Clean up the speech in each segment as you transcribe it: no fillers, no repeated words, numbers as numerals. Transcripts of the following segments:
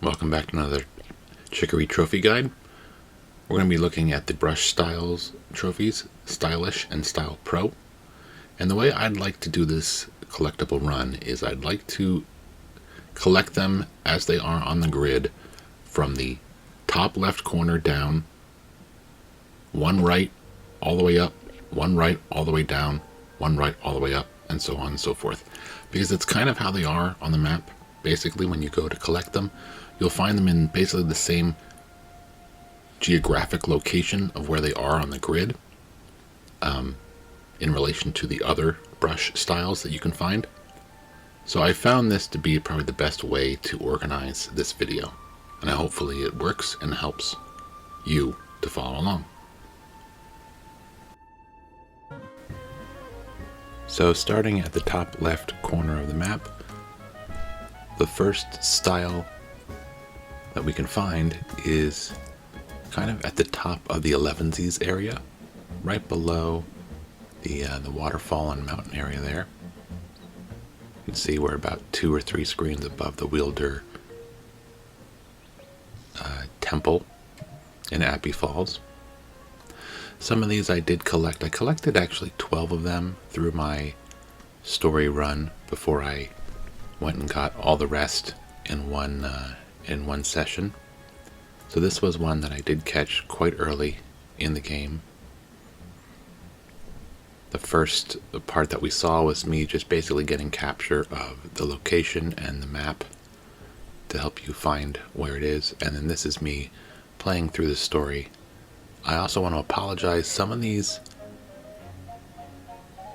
Welcome back to another Chicory trophy guide. We're going to be looking at the brush styles trophies, Stylish and Style Pro. And the way I'd like to do this collectible run is I'd like to collect them as they are on the grid from the top left corner down, one right all the way up, one right all the way down, one right all the way up, and so on and so forth. Because it's kind of how they are on the map. Basically, when you go to collect them, you'll find them in basically the same geographic location of where they are on the grid in relation to the other brush styles that you can find. So I found this to be probably the best way to organize this video, and hopefully it works and helps you to follow along. So starting at the top left corner of the map, the first style that we can find is kind of at the top of the 11sies area, right below the waterfall and mountain area there. You can see we're about 2 or 3 screens above the Wielder temple in Appy Falls. Some of these I did collect. I collected actually 12 of them through my story run before I went and got all the rest in one session. So this was one that I did catch quite early in the game. The first part that we saw was me just basically getting capture of the location and the map to help you find where it is, and then this is me playing through the story. I also want to apologize. Some of these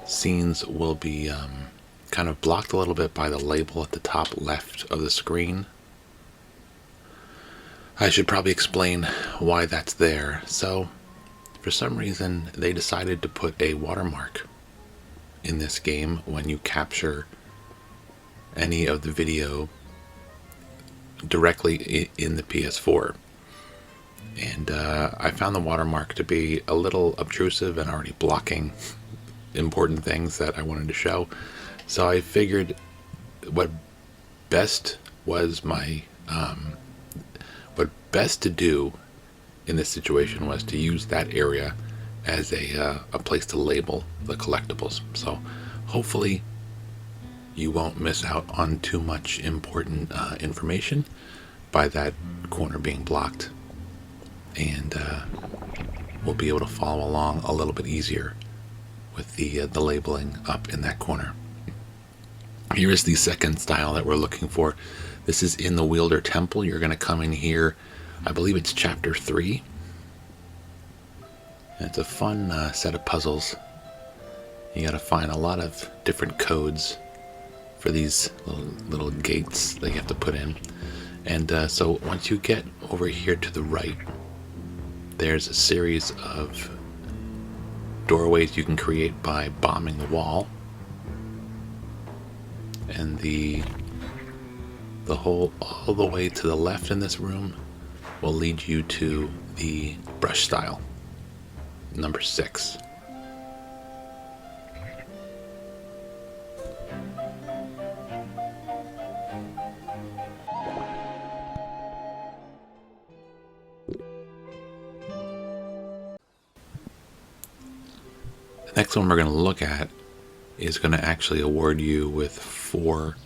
scenes will be kind of blocked a little bit by the label at the top left of the screen. I should probably explain why that's there. So, for some reason, they decided to put a watermark in this game when you capture any of the video directly in the PS4. And I found the watermark to be a little obtrusive and already blocking important things that I wanted to show. So I figured what best to do in this situation was to use that area as a place to label the collectibles. So hopefully you won't miss out on too much important information by that corner being blocked, and we'll be able to follow along a little bit easier with the labeling up in that corner. Here is the second style that we're looking for. This is in the Wielder Temple. You're going to come in here, I believe it's chapter 3. And it's a fun set of puzzles. You got to find a lot of different codes for these little gates that you have to put in. And so once you get over here to the right, there's a series of doorways you can create by bombing the wall. And the whole all the way to the left in this room will lead you to the brush style number 6. The next one we're going to look at is going to actually award you with 4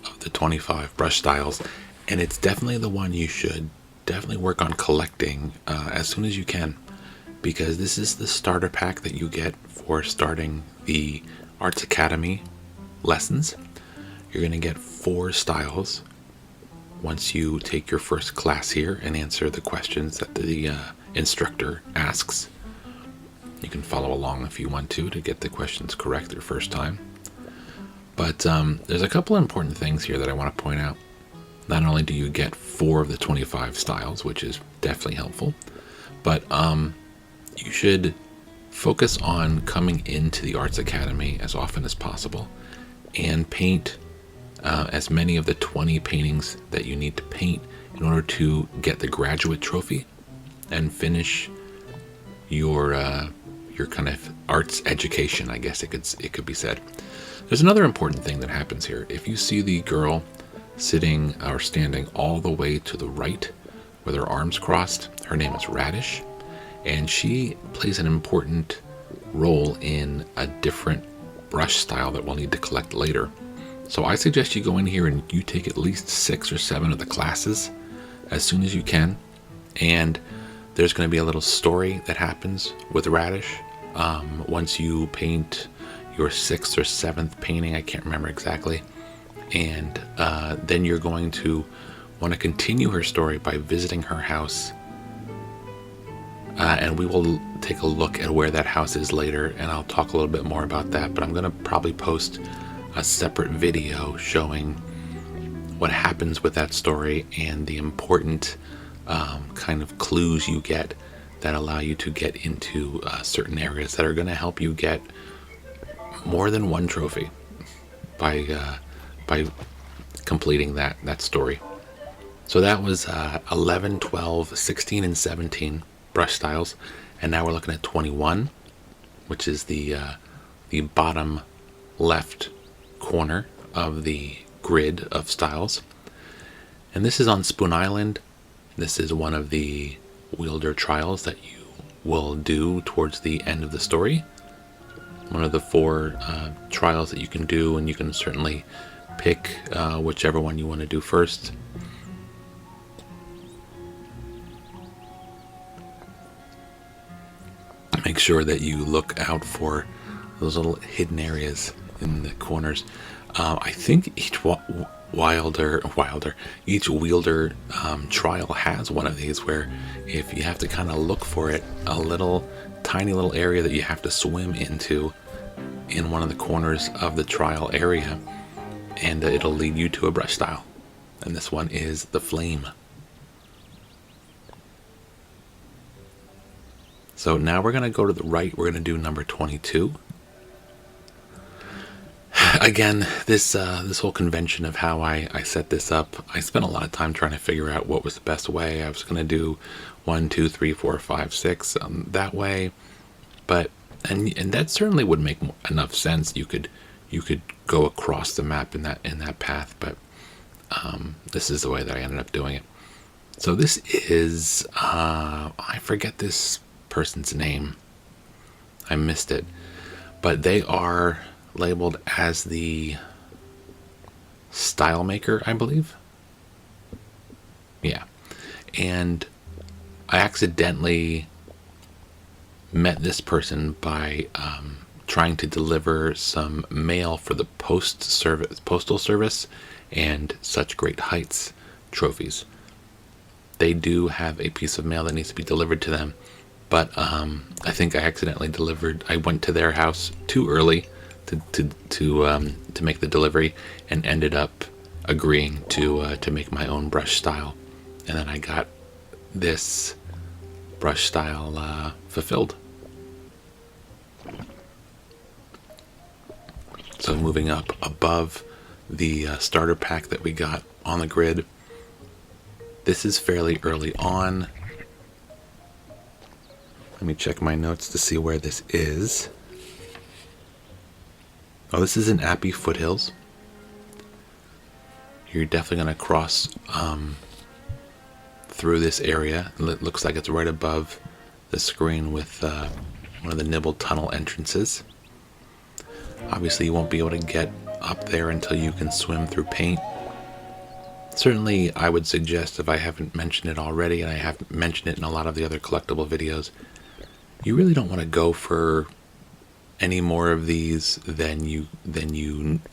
of the 25 brush styles, and it's definitely the one you should definitely work on collecting as soon as you can, because this is the starter pack that you get for starting the Arts Academy lessons. You're going to get 4 styles once you take your first class here and answer the questions that the instructor asks. You can follow along if you want to get the questions correct your first time. But there's a couple important things here that I want to point out. Not only do you get 4 of the 25 styles, which is definitely helpful, but you should focus on coming into the Arts Academy as often as possible and paint as many of the 20 paintings that you need to paint in order to get the graduate trophy and finish your kind of arts education, I guess it could be said. There's another important thing that happens here. If you see the girl sitting or standing all the way to the right with her arms crossed. Her name is Radish, and she plays an important role in a different brush style that we'll need to collect later. So I suggest you go in here and you take at least 6 or 7 of the classes as soon as you can. And there's going to be a little story that happens with Radish. Once you paint your 6th or 7th painting, I can't remember exactly. And then you're going to want to continue her story by visiting her house. And we will take a look at where that house is later, and I'll talk a little bit more about that. But I'm going to probably post a separate video showing what happens with that story and the important kind of clues you get that allow you to get into certain areas that are going to help you get more than one trophy by completing that story. So that was 11, 12, 16, and 17 brush styles, and now we're looking at 21, which is the bottom left corner of the grid of styles. And this is on Spoon Island. This is one of the wielder trials that you will do towards the end of the story. One of the 4 trials that you can do, and you can certainly pick whichever one you want to do first. Make sure that you look out for those little hidden areas in the corners. I think each each wielder trial has one of these where if you have to kind of look for it, a little tiny little area that you have to swim into in one of the corners of the trial area, and it'll lead you to a brush style. And this one is the flame. So now we're going to go to the right. We're going to do number 22. Again, this whole convention of how I set this up, I spent a lot of time trying to figure out what was the best way. I was going to do 1, 2, 3, 4, 5, 6 that way, but and that certainly would make enough sense. You could go across the map in that path, but this is the way that I ended up doing it. So this is I forget this person's name. I missed it, but they are labeled as the style maker, I believe. Yeah, and I accidentally met this person by trying to deliver some mail for the postal service and Such Great Heights trophies. They do have a piece of mail that needs to be delivered to them, but I think I accidentally delivered. I went to their house too early to make the delivery, and ended up agreeing to make my own brush style, and then I got this brush style fulfilled. So moving up above the starter pack that we got on the grid, this is fairly early on. Let me check my notes to see where this is. Oh, this is in Appy Foothills. You're definitely going to cross through this area. It looks like it's right above the screen with one of the Nibble tunnel entrances. Obviously, you won't be able to get up there until you can swim through paint. Certainly, I would suggest, if I haven't mentioned it already, and I haven't mentioned it in a lot of the other collectible videos, you really don't want to go for any more of these than you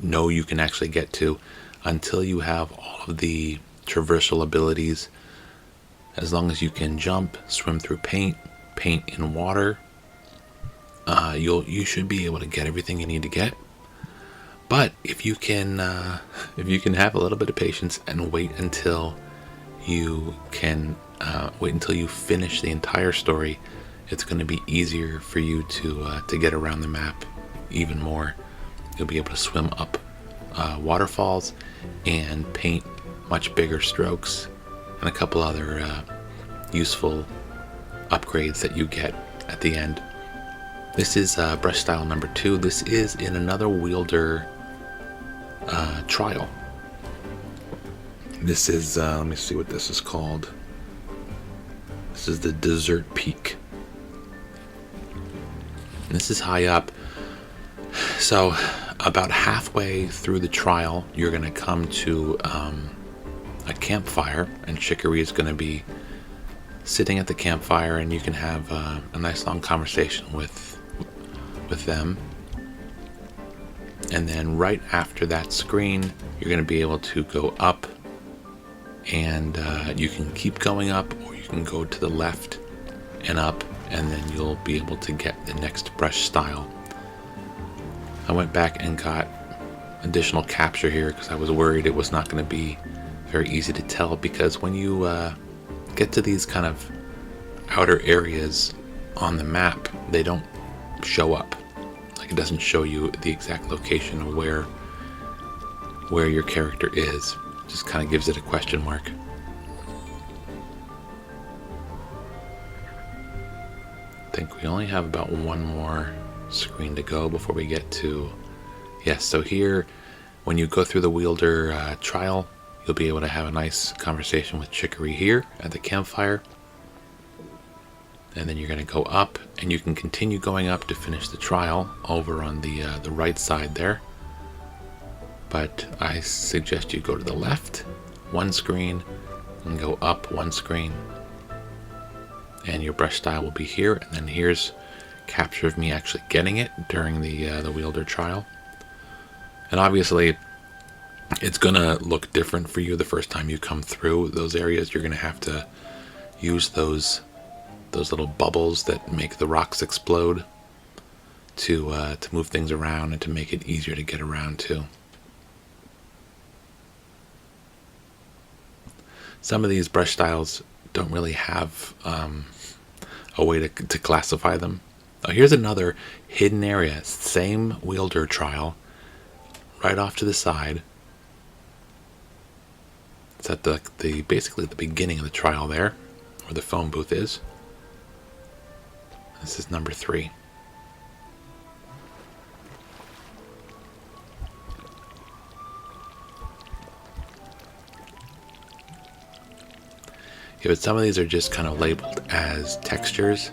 know you can actually get to until you have all of the traversal abilities. As long as you can jump, swim through paint in water, you should be able to get everything you need to get. But if you can have a little bit of patience and wait until you finish the entire story, it's going to be easier for you to get around the map even more. You'll be able to swim up waterfalls and paint much bigger strokes, and a couple other useful upgrades that you get at the end. This is brush style number 2. This is in another wielder trial. This is, let me see what this is called. This is the Desert Peak. And this is high up. So about halfway through the trial, you're going to come to a campfire, and Chicory is going to be sitting at the campfire, and you can have a nice long conversation with them. And then right after that screen, you're going to be able to go up, and you can keep going up, or you can go to the left and up, and then you'll be able to get the next brush style. I went back and got additional capture here because I was worried it was not going to be very easy to tell, because when you get to these kind of outer areas on the map, they don't show up. Like, it doesn't show you the exact location of where your character is. It just kind of gives it a question mark. I think we only have about one more screen to go before we get to... Yes, so here, when you go through the Wielder trial, you'll be able to have a nice conversation with Chicory here at the campfire. And then you're going to go up, and you can continue going up to finish the trial over on the right side there. But I suggest you go to the left, one screen, and go up one screen. And your brush style will be here, and then here's capture of me actually getting it during the Wielder trial. And obviously, it's gonna look different for you the first time you come through those areas. You're gonna have to use those little bubbles that make the rocks explode to move things around and to make it easier to get around too. Some of these brush styles don't really have a way to classify them. Oh, here's another hidden area. Same Wielder trial, right off to the side. It's at the basically the beginning of the trial there, where the phone booth is. This is number 3. Yeah, but some of these are just kind of labeled as textures.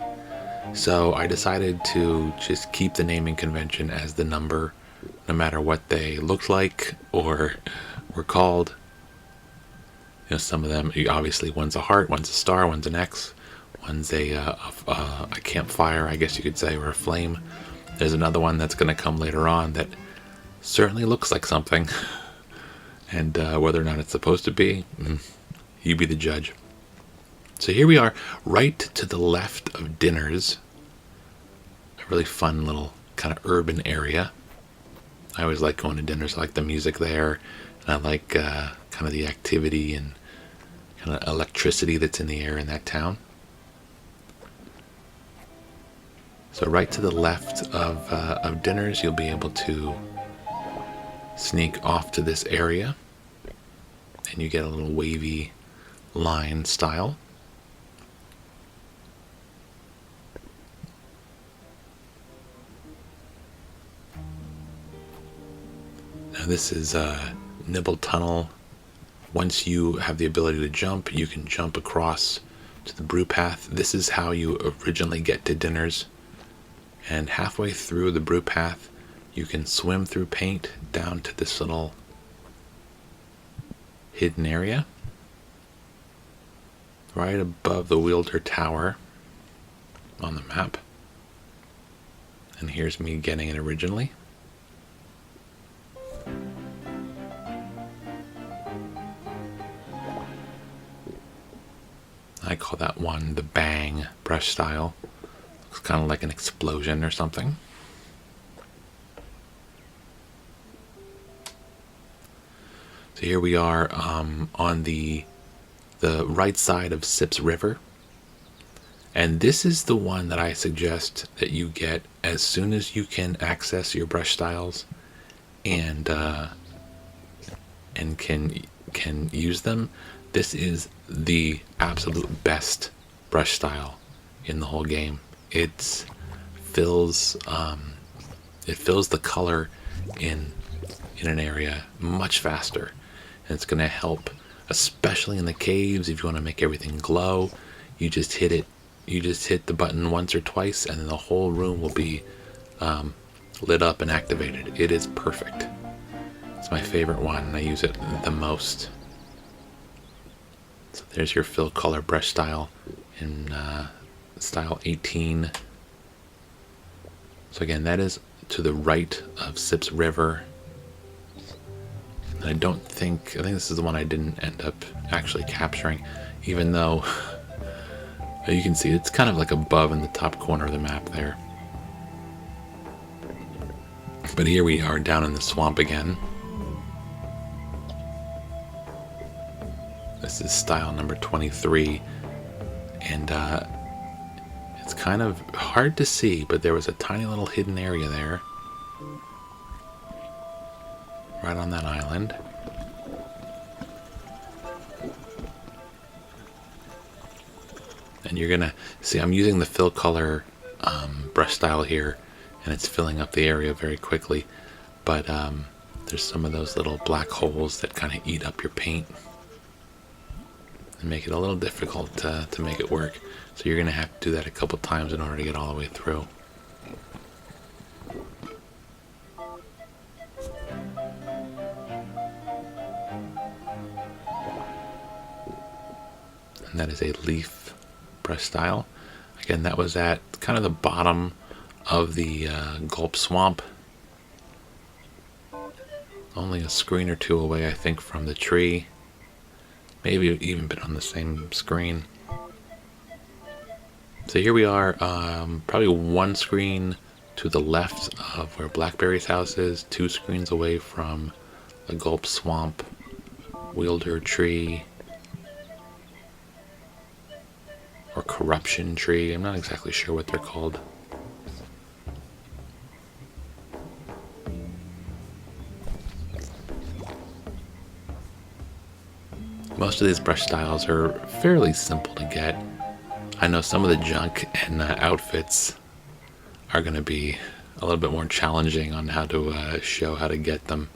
So I decided to just keep the naming convention as the number, no matter what they looked like or were called. You know, some of them, obviously one's a heart, one's a star, one's an X, one's a campfire, I guess you could say, or a flame. There's another one that's going to come later on that certainly looks like something. And whether or not it's supposed to be, you be the judge. So here we are, right to the left of Dinners. A really fun little kind of urban area. I always like going to Dinners. I like the music there. And I like kind of the activity and kind of electricity that's in the air in that town. So right to the left of Dinners, you'll be able to sneak off to this area. And you get a little wavy line style. Now this is Nibble Tunnel. Once you have the ability to jump, you can jump across to the brew path. This is how you originally get to Dinners. And halfway through the brew path, you can swim through paint down to this little hidden area. Right above the Wielder Tower on the map. And here's me getting it originally. I call that one the Bang brush style. Looks kind of like an explosion or something. So here we are on the right side of Sips River. And this is the one that I suggest that you get as soon as you can access your brush styles and can use them. This is the absolute best brush style in the whole game. It fills the color in an area much faster, and it's going to help especially in the caves. If you want to make everything glow, you just hit it. You just hit the button once or twice, and then the whole room will be lit up and activated. It is perfect. It's my favorite one, and I use it the most. So there's your fill color brush style in style 18. So again, that is to the right of Sips River. And I think this is the one I didn't end up actually capturing, even though you can see it's kind of like above in the top corner of the map there. But here we are down in the swamp again. This is style number 23, and it's kind of hard to see, but there was a tiny little hidden area there, right on that island. And you're gonna see I'm using the fill color brush style here, and it's filling up the area very quickly, but there's some of those little black holes that kind of eat up your paint and make it a little difficult to make it work. So you're gonna have to do that a couple times in order to get all the way through. And that is a leaf brush style. Again, that was at kind of the bottom of the Gulp Swamp. Only a screen or two away, I think, from the tree. Maybe even been on the same screen. So here we are, probably one screen to the left of where Blackberry's house is, 2 screens away from the Gulp Swamp, Wielder Tree, or Corruption Tree. I'm not exactly sure what they're called. Most of these brush styles are fairly simple to get. I know some of the junk and outfits are going to be a little bit more challenging on how to show how to get them,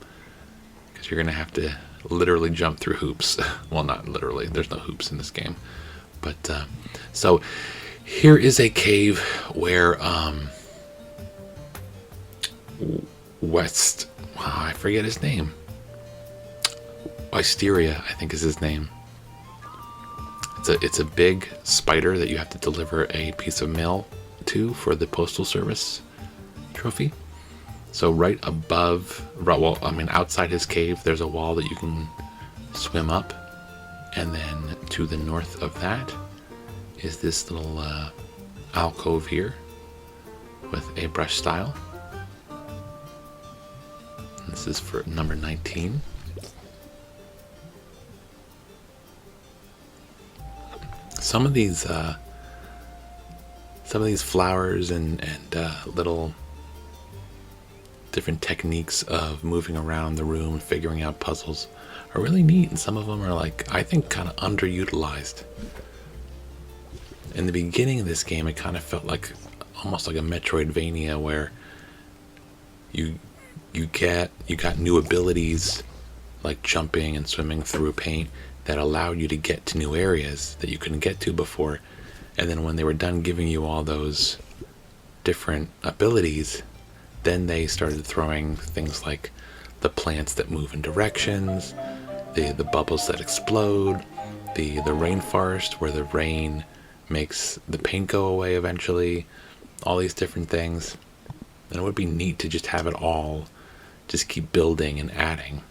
because you're going to have to literally jump through hoops. Well, not literally, there's no hoops in this game. But so here is a cave where I forget his name. Wisteria, I think is his name. It's a big spider that you have to deliver a piece of mail to for the postal service trophy. So right above, outside his cave, there's a wall that you can swim up, and then to the north of that is this little alcove here with a brush style. This is for number 19. Some of these flowers and little different techniques of moving around the room and figuring out puzzles are really neat, and some of them are, like, I think, kind of underutilized. In the beginning of this game, it kind of felt like almost like a Metroidvania, where you got new abilities like jumping and swimming through paint that allowed you to get to new areas that you couldn't get to before. And then when they were done giving you all those different abilities, then they started throwing things like the plants that move in directions, the bubbles that explode, the rainforest where the rain makes the paint go away eventually, all these different things. And it would be neat to just have it all just keep building and adding.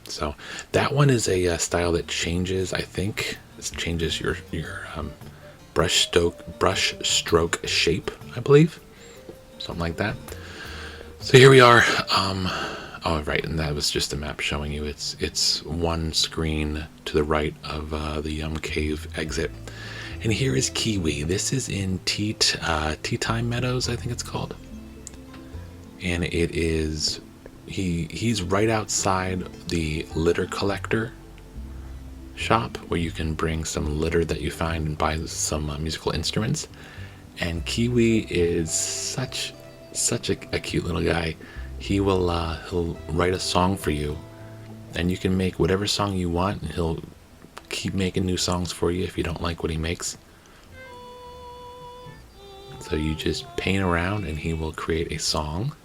So that one is a style that changes, I think. It changes your brush stroke shape, I believe. Something like that. So here we are. Oh, right, and that was just a map showing you it's one screen to the right of the Yum Cave exit. And here is Kiwi. This is in Tea Time Meadows, I think it's called. And it is... He's right outside the litter collector shop, where you can bring some litter that you find and buy some musical instruments. And Kiwi is such a cute little guy. He'll write a song for you, and you can make whatever song you want, and he'll keep making new songs for you if you don't like what he makes. So you just paint around and he will create a song.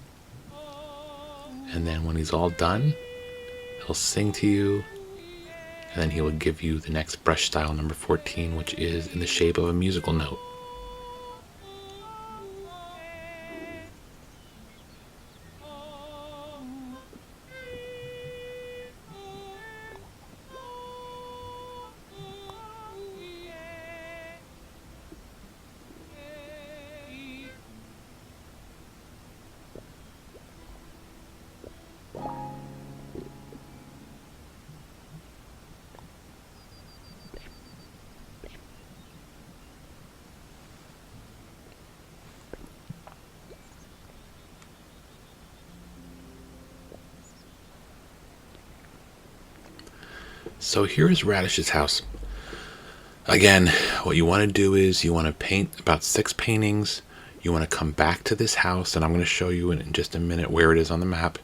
And then when he's all done, he'll sing to you. And then he will give you the next brush style, number 14, which is in the shape of a musical note. So here is Radish's house. Again, what you want to do is you want to paint about 6 paintings. You want to come back to this house, and I'm going to show you in just a minute where it is on the map.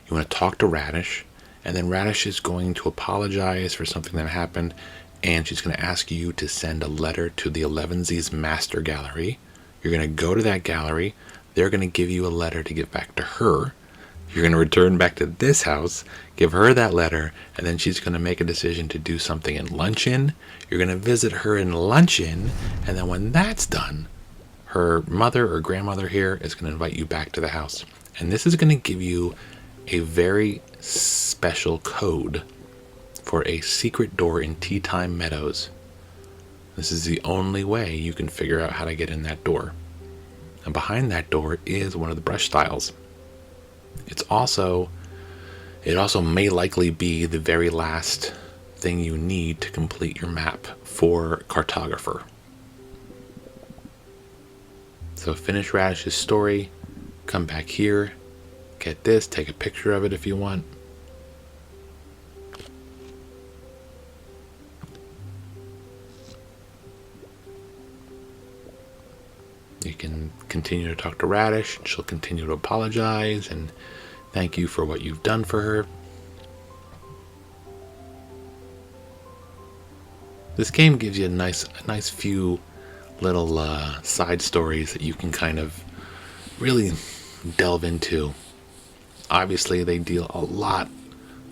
You want to talk to Radish, and then Radish is going to apologize for something that happened, and she's going to ask you to send a letter to the 11Z's Master Gallery. You're going to go to that gallery. They're going to give you a letter to give back to her. You're going to return back to this house, give her that letter, and then she's going to make a decision to do something in luncheon. You're going to visit her in luncheon, and then when that's done, her mother or grandmother here is going to invite you back to the house. And this is going to give you a very special code for a secret door in Tea Time Meadows. This is the only way you can figure out how to get in that door. And behind that door is one of the brush styles. It also may likely be the very last thing you need to complete your map for Cartographer. So finish Radish's story, come back here, get this, take a picture of it if you want. You can continue to talk to Radish, and she'll continue to apologize and thank you for what you've done for her. This game gives you a nice few little side stories that you can kind of really delve into. Obviously, they deal a lot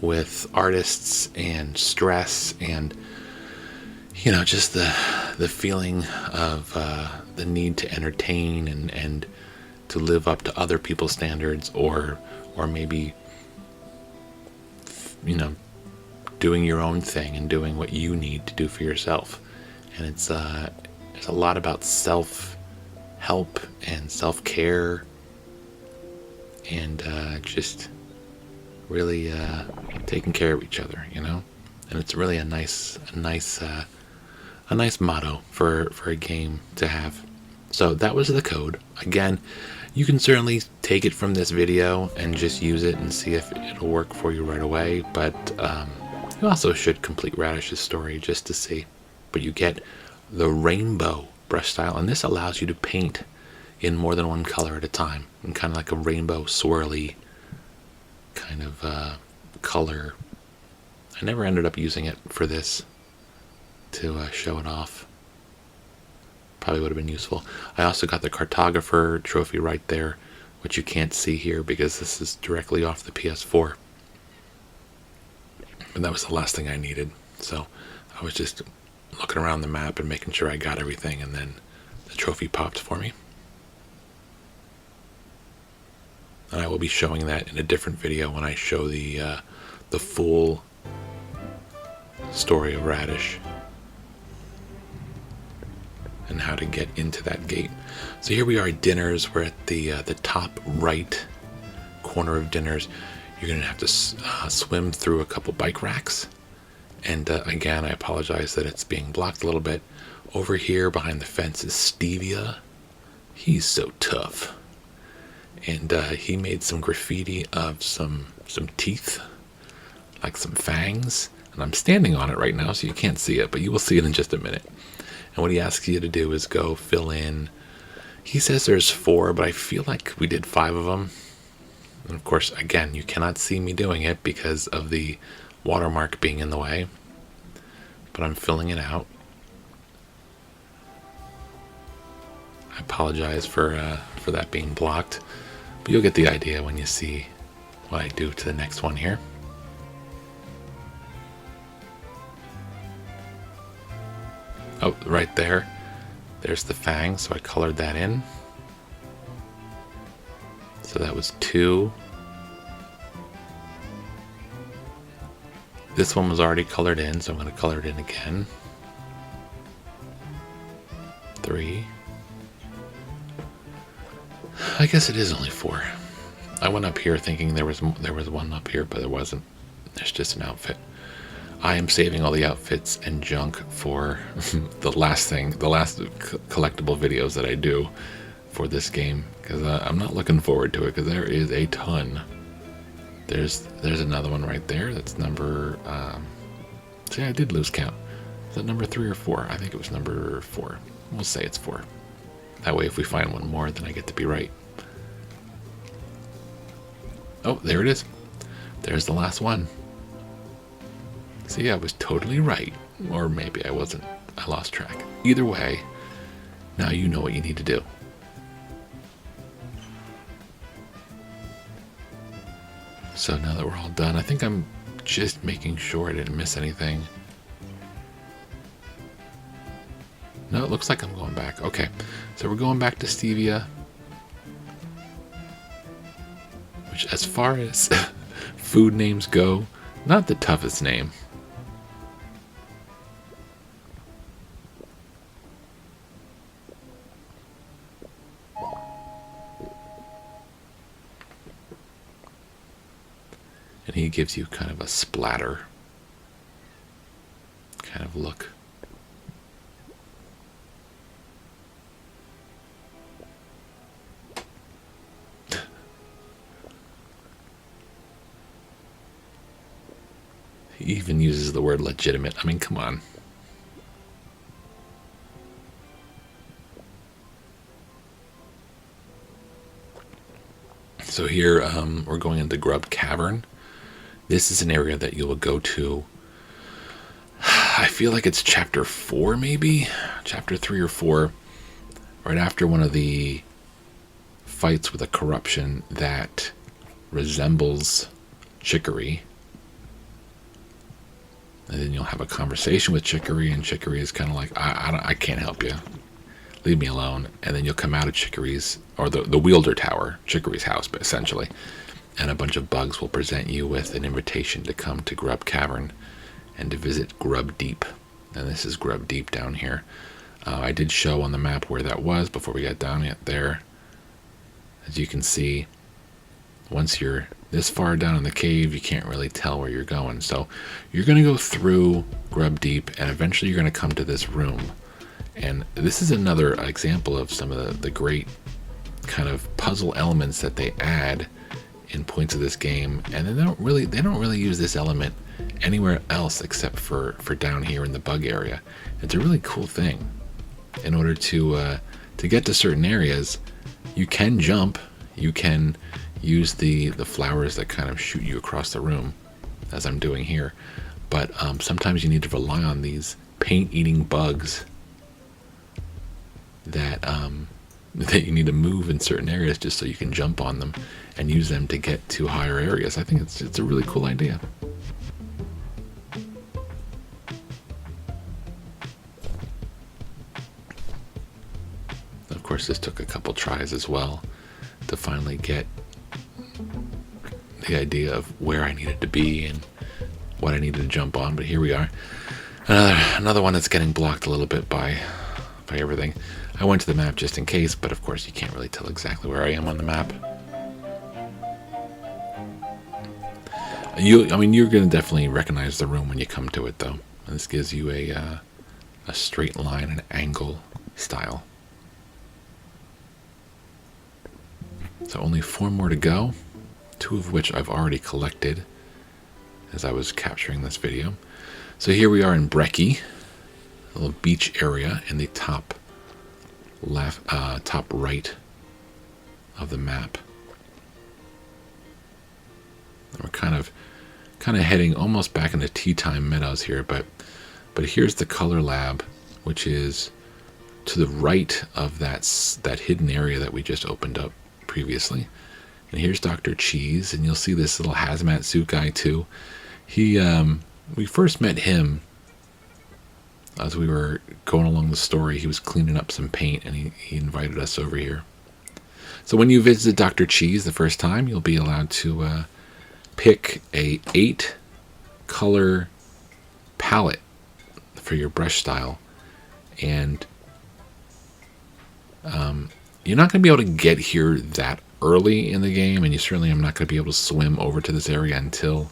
with artists and stress and, you know, just the feeling of the need to entertain and to live up to other people's standards, or maybe, you know, doing your own thing and doing what you need to do for yourself. And it's a lot about self-help and self-care and just really taking care of each other, you know. And it's really a nice motto for a game to have. So that was the code. Again, you can certainly take it from this video and just use it and see if it'll work for you right away. But you also should complete Radish's story just to see. But you get the rainbow brush style, and this allows you to paint in more than one color at a time, and kind of like a rainbow swirly kind of color. I never ended up using it for this to show it off. Probably would have been useful. I also got the Cartographer trophy right there, which you can't see here because this is directly off the PS4. But that was the last thing I needed. So I was just looking around the map and making sure I got everything, and then the trophy popped for me. And I will be showing that in a different video when I show the full story of Radish and how to get into that gate. So here we are at Dinners. We're at the top right corner of Dinners. You're going to have to swim through a couple bike racks. And again, I apologize that it's being blocked a little bit. Over here behind the fence is Stevia. He's so tough. And he made some graffiti of some teeth, like some fangs. And I'm standing on it right now, so you can't see it, but you will see it in just a minute. And what he asks you to do is go fill in. He says there's 4, but I feel like we did 5 of them. And of course, again, you cannot see me doing it because of the watermark being in the way. but I'm filling it out. I apologize for that being blocked, but you'll get the idea when you see what I do to the next one here. Oh, right there. There's the fang, so I colored that in. So that was 2. This one was already colored in, so I'm going to color it in again. 3. I guess it is only 4. I went up here thinking there was one up here, but there wasn't. There's just an outfit. I am saving all the outfits and junk for the last collectible videos that I do for this game, because I'm not looking forward to it, because there is a ton. There's another one right there. That's number. See, I did lose count. Is that number 3 or 4? I think it was number 4. We'll say it's 4. That way, if we find one more, then I get to be right. Oh, there it is. There's the last one. See, I was totally right. Or maybe I wasn't. I lost track. Either way, now you know what you need to do. So now that we're all done, I think I'm just making sure I didn't miss anything. No, it looks like I'm going back. Okay, so we're going back to Stevia. Which, as far as food names go, not the toughest name. And he gives you kind of a splatter kind of look. He even uses the word legitimate. I mean, come on. So here we're going into Grub Cavern. This is an area that you will go to. I feel like it's chapter 4, maybe? Chapter 3 or 4. Right after one of the fights with a corruption that resembles Chicory. And then you'll have a conversation with Chicory, and Chicory is kind of like, I can't help you. Leave me alone. And then you'll come out of Chicory's, or the Wielder Tower, Chicory's house, but essentially. And a bunch of bugs will present you with an invitation to come to Grub Cavern and to visit Grub Deep. And this is Grub Deep down here. I did show on the map where that was before we got down there. As you can see, once you're this far down in the cave, you can't really tell where you're going. So you're going to go through Grub Deep, and eventually you're going to come to this room. And this is another example of some of the great kind of puzzle elements that they add in points of this game, and they don't really use this element anywhere else except for down here in the bug area. It's a really cool thing. In order to get to certain areas, you can jump, you can use the flowers that kind of shoot you across the room, as I'm doing here, but sometimes you need to rely on these paint-eating bugs that you need to move in certain areas just so you can jump on them and use them to get to higher areas. I think it's a really cool idea. Of course, this took a couple tries as well to finally get the idea of where I needed to be and what I needed to jump on, but here we are. Another one that's getting blocked a little bit by everything. I went to the map just in case, but of course you can't really tell exactly where I am on the map. You're going to definitely recognize the room when you come to it, though. And this gives you a straight line and angle style. So only 4 more to go, 2 of which I've already collected as I was capturing this video. So here we are in Brekkie, a little beach area in the top left, top right of the map. And we're kind of heading almost back into Tea Time Meadows here, but But here's the color lab, which is to the right of that hidden area that we just opened up previously. And here's Dr. Cheese, and you'll see this little hazmat suit guy too. We first met him as we were going along the story. He was cleaning up some paint, and he invited us over here. So when you visit Dr. Cheese the first time, you'll be allowed to pick a 8 color palette for your brush style, and you're not going to be able to get here that early in the game, and you certainly are not going to be able to swim over to this area until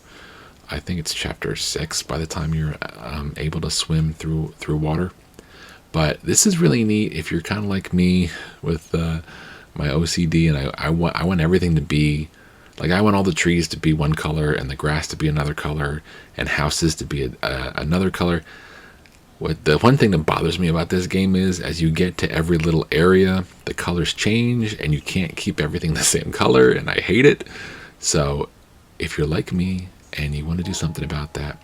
I think it's chapter 6 by the time you're able to swim through water. But this is really neat if you're kind of like me with my OCD, and I want everything to be like, I want all the trees to be one color and the grass to be another color and houses to be another color. The one thing that bothers me about this game is, as you get to every little area, the colors change and you can't keep everything the same color, and I hate it. So if you're like me and you want to do something about that,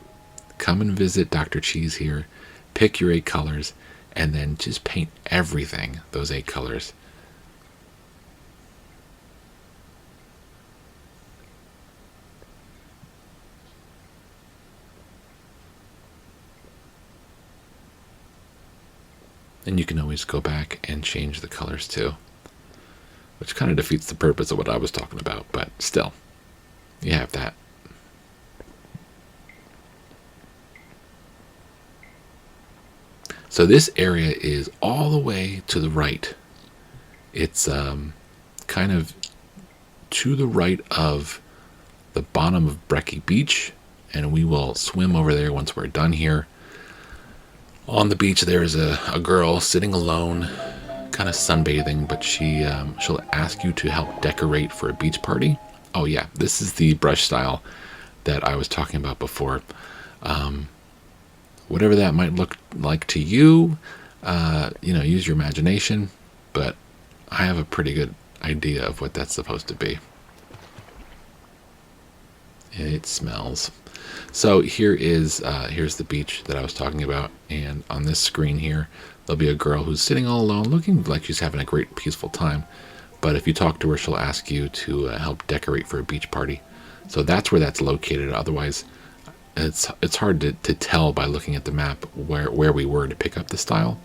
come and visit Dr. Cheese here, pick your 8 colors, and then just paint everything those 8 colors. And you can always go back and change the colors too, which kind of defeats the purpose of what I was talking about, but still, you have that. So this area is all the way to the right. It's kind of to the right of the bottom of Brecky Beach, and we will swim over there once we're done here. On the beach there is a girl sitting alone, kind of sunbathing, but she'll ask you to help decorate for a beach party. Oh yeah, this is the brush style that I was talking about before. Whatever that might look like to you, use your imagination, but I have a pretty good idea of what that's supposed to be. It smells. So here's the beach that I was talking about, and on this screen here, there'll be a girl who's sitting all alone, looking like she's having a great, peaceful time. But if you talk to her, she'll ask you to help decorate for a beach party. So that's where that's located. Otherwise, it's hard to tell by looking at the map where we were to pick up the style.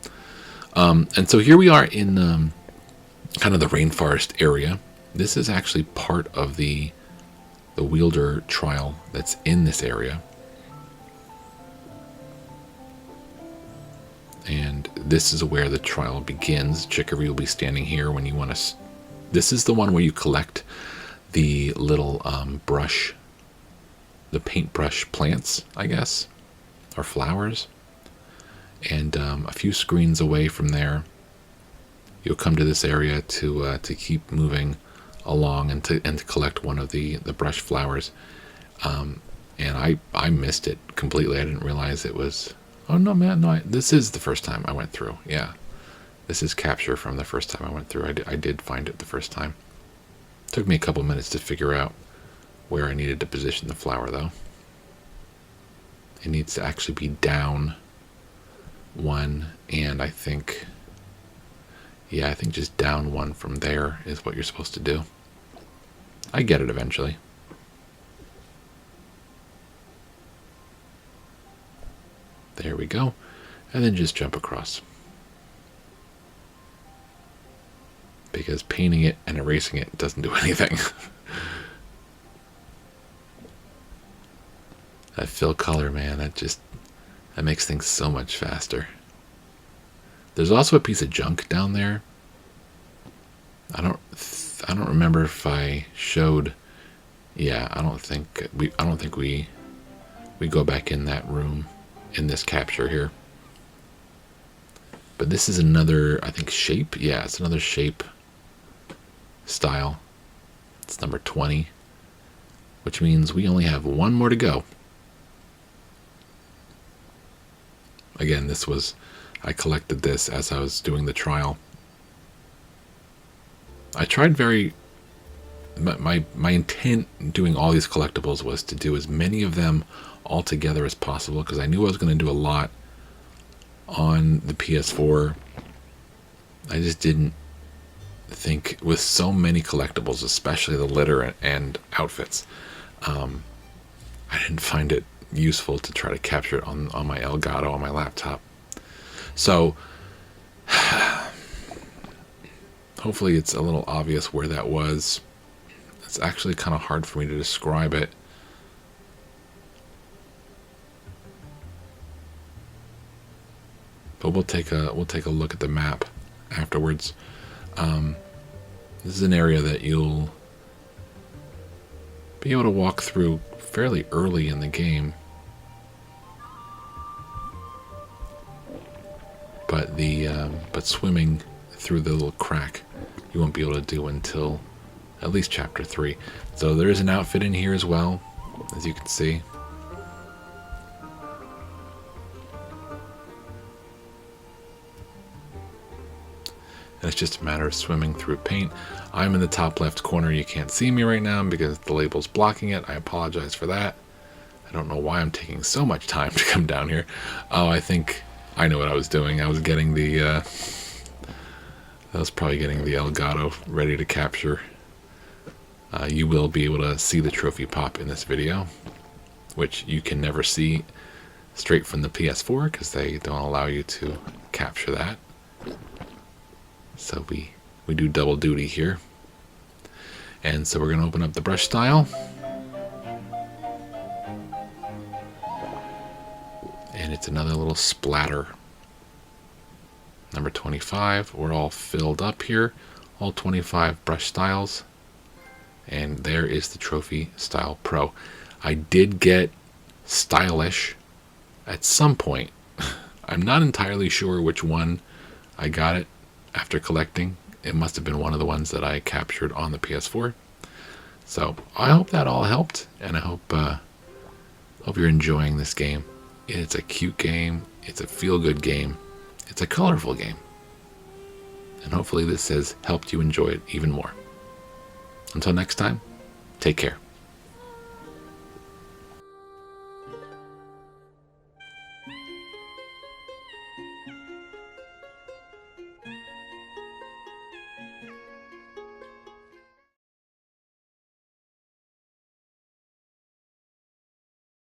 And so here we are in kind of the Rainforest area. This is actually part of the wielder trial that's in this area. And this is where the trial begins. Chicory will be standing here when you want to... This is the one where you collect the little brush, the paintbrush plants, I guess, or flowers. And a few screens away from there, you'll come to this area to keep moving along and to collect one of the brush flowers. And I missed it completely. I didn't realize it was... Oh no, man, no, this is the first time I went through. Yeah, this is capture from the first time I went through. I did find it the first time. It took me a couple minutes to figure out where I needed to position the flower, though. It needs to actually be down one, and I think just down one from there is what you're supposed to do. I get it eventually. There we go. And then just jump across. Because painting it and erasing it doesn't do anything. That fill color, man, that makes things so much faster. There's also a piece of junk down there. I don't remember if I showed. Yeah, I don't think we go back in that room in this capture here. But this is another, I think, shape. Yeah, it's another shape style. It's number 20, which means we only have one more to go. Again, I collected this as I was doing the trial. I tried my intent doing all these collectibles was to do as many of them all together as possible, because I knew I was going to do a lot on the PS4, I just didn't think, with so many collectibles, especially the litter and outfits, I didn't find it useful to try to capture it on my Elgato on my laptop. So hopefully it's a little obvious where that was. It's actually kind of hard for me to describe it. But we'll take a look at the map afterwards. This is an area that you'll be able to walk through fairly early in the game, but swimming through the little crack you won't be able to do until at least chapter 3. So there is an outfit in here as well, as you can see. And it's just a matter of swimming through paint. I'm in the top left corner. You can't see me right now because the label's blocking it. I apologize for that. I don't know why I'm taking so much time to come down here. Oh, I think I know what I was doing. I was getting I was probably getting the Elgato ready to capture. You will be able to see the trophy pop in this video, which you can never see straight from the PS4 because they don't allow you to capture that. So we do double duty here. And so we're going to open up the brush style. And it's another little splatter. Number 25. We're all filled up here. All 25 brush styles. And there is the Trophy Style Pro. I did get Stylish at some point. I'm not entirely sure which one I got it after collecting. It must have been one of the ones that I captured on the PS4. So I hope that all helped, and I hope you're enjoying this game. It's a cute game. It's a feel-good game. It's a colorful game. And hopefully this has helped you enjoy it even more. Until next time, take care.